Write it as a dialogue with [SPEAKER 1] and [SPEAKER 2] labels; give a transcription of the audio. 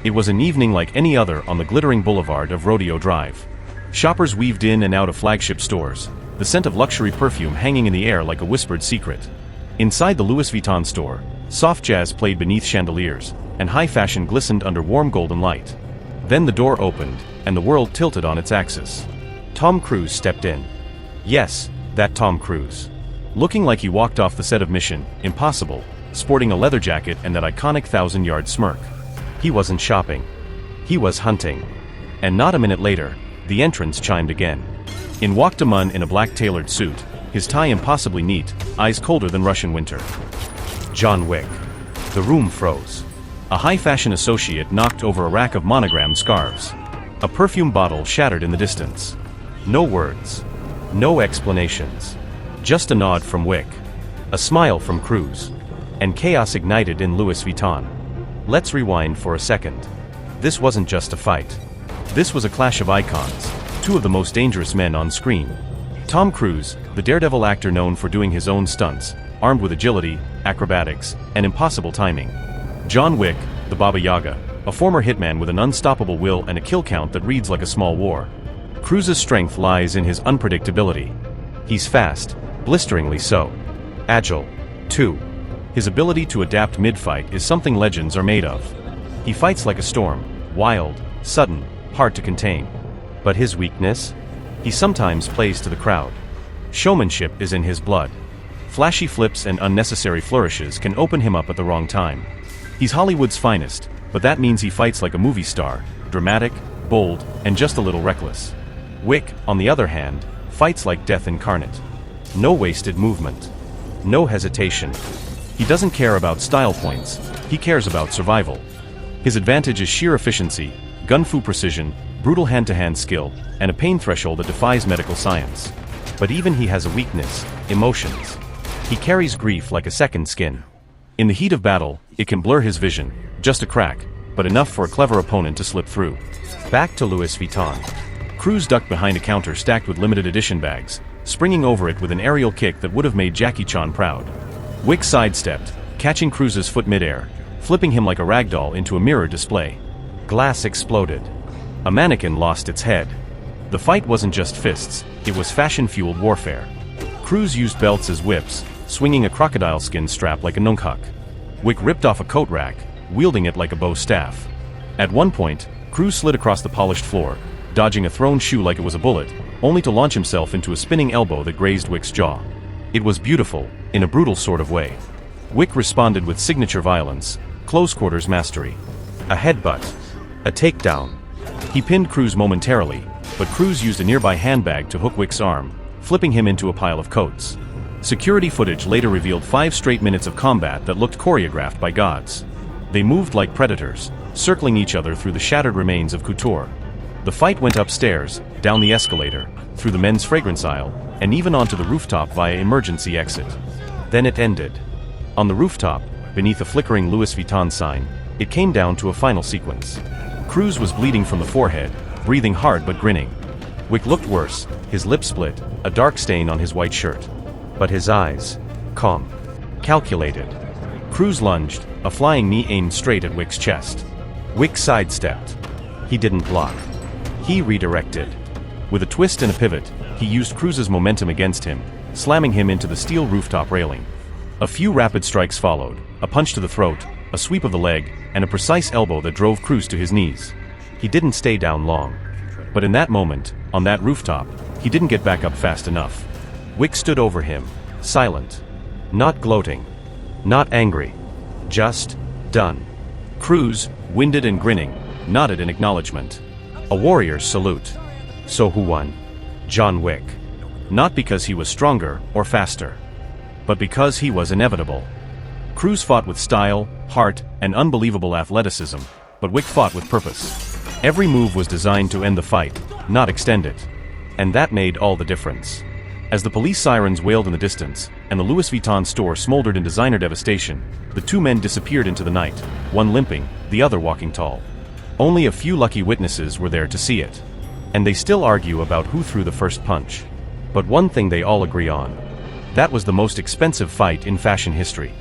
[SPEAKER 1] It was an evening like any other on the glittering boulevard of Rodeo Drive. Shoppers weaved in and out of flagship stores, the scent of luxury perfume hanging in the air like a whispered secret. Inside the Louis Vuitton store, soft jazz played beneath chandeliers, and high fashion glistened under warm golden light. Then the door opened, and the world tilted on its axis. Tom Cruise stepped in. Yes, that Tom Cruise. Looking like he walked off the set of Mission Impossible, sporting a leather jacket and that iconic 1,000-yard smirk. He wasn't shopping. He was hunting. And not a minute later, the entrance chimed again. In walked a man in a black tailored suit, his tie impossibly neat, eyes colder than Russian winter. John Wick. The room froze. A high-fashion associate knocked over a rack of monogrammed scarves. A perfume bottle shattered in the distance. No words. No explanations. Just a nod from Wick. A smile from Cruise. And chaos ignited in Louis Vuitton. Let's rewind for a second. This wasn't just a fight. This was a clash of icons, two of the most dangerous men on screen. Tom Cruise, the daredevil actor known for doing his own stunts, armed with agility, acrobatics, and impossible timing. John Wick, the Baba Yaga, a former hitman with an unstoppable will and a kill count that reads like a small war. Cruise's strength lies in his unpredictability. He's fast, blisteringly so. Agile, too. His ability to adapt mid-fight is something legends are made of. He fights like a storm, wild, sudden, hard to contain. But his weakness? He sometimes plays to the crowd. Showmanship is in his blood. Flashy flips and unnecessary flourishes can open him up at the wrong time. He's Hollywood's finest, but that means he fights like a movie star, dramatic, bold, and just a little reckless. Wick, on the other hand, fights like death incarnate. No wasted movement. No hesitation. He doesn't care about style points, he cares about survival. His advantage is sheer efficiency, gun-fu precision, brutal hand-to-hand skill, and a pain threshold that defies medical science. But even he has a weakness: emotions. He carries grief like a second skin. In the heat of battle, it can blur his vision, just a crack, but enough for a clever opponent to slip through. Back to Louis Vuitton. Cruise ducked behind a counter stacked with limited edition bags, springing over it with an aerial kick that would have made Jackie Chan proud. Wick sidestepped, catching Cruise's foot midair, flipping him like a ragdoll into a mirror display. Glass exploded. A mannequin lost its head. The fight wasn't just fists, it was fashion-fueled warfare. Cruise used belts as whips, swinging a crocodile skin strap like a nunchuk. Wick ripped off a coat rack, wielding it like a bow staff. At one point, Cruise slid across the polished floor, dodging a thrown shoe like it was a bullet, only to launch himself into a spinning elbow that grazed Wick's jaw. It was beautiful, in a brutal sort of way. Wick responded with signature violence, close-quarters mastery. A headbutt. A takedown. He pinned Cruise momentarily, but Cruise used a nearby handbag to hook Wick's arm, flipping him into a pile of coats. Security footage later revealed 5 straight minutes of combat that looked choreographed by gods. They moved like predators, circling each other through the shattered remains of Couture. The fight went upstairs, down the escalator, through the men's fragrance aisle, and even onto the rooftop via emergency exit. Then it ended. On the rooftop, beneath a flickering Louis Vuitton sign, it came down to a final sequence. Cruise was bleeding from the forehead, breathing hard but grinning. Wick looked worse, his lips split, a dark stain on his white shirt. But his eyes, calm, calculated. Cruise lunged, a flying knee aimed straight at Wick's chest. Wick sidestepped. He didn't block. He redirected. With a twist and a pivot, he used Cruise's momentum against him, slamming him into the steel rooftop railing. A few rapid strikes followed, a punch to the throat, a sweep of the leg, and a precise elbow that drove Cruise to his knees. He didn't stay down long. But in that moment, on that rooftop, he didn't get back up fast enough. Wick stood over him, silent. Not gloating. Not angry. Just done. Cruise, winded and grinning, nodded in acknowledgement. A warrior's salute. So who won? John Wick. Not because he was stronger or faster, but because he was inevitable. Cruise fought with style, heart, and unbelievable athleticism, but Wick fought with purpose. Every move was designed to end the fight, not extend it. And that made all the difference. As the police sirens wailed in the distance, and the Louis Vuitton store smoldered in designer devastation, the two men disappeared into the night, one limping, the other walking tall. Only a few lucky witnesses were there to see it. And they still argue about who threw the first punch. But one thing they all agree on. That was the most expensive fight in fashion history.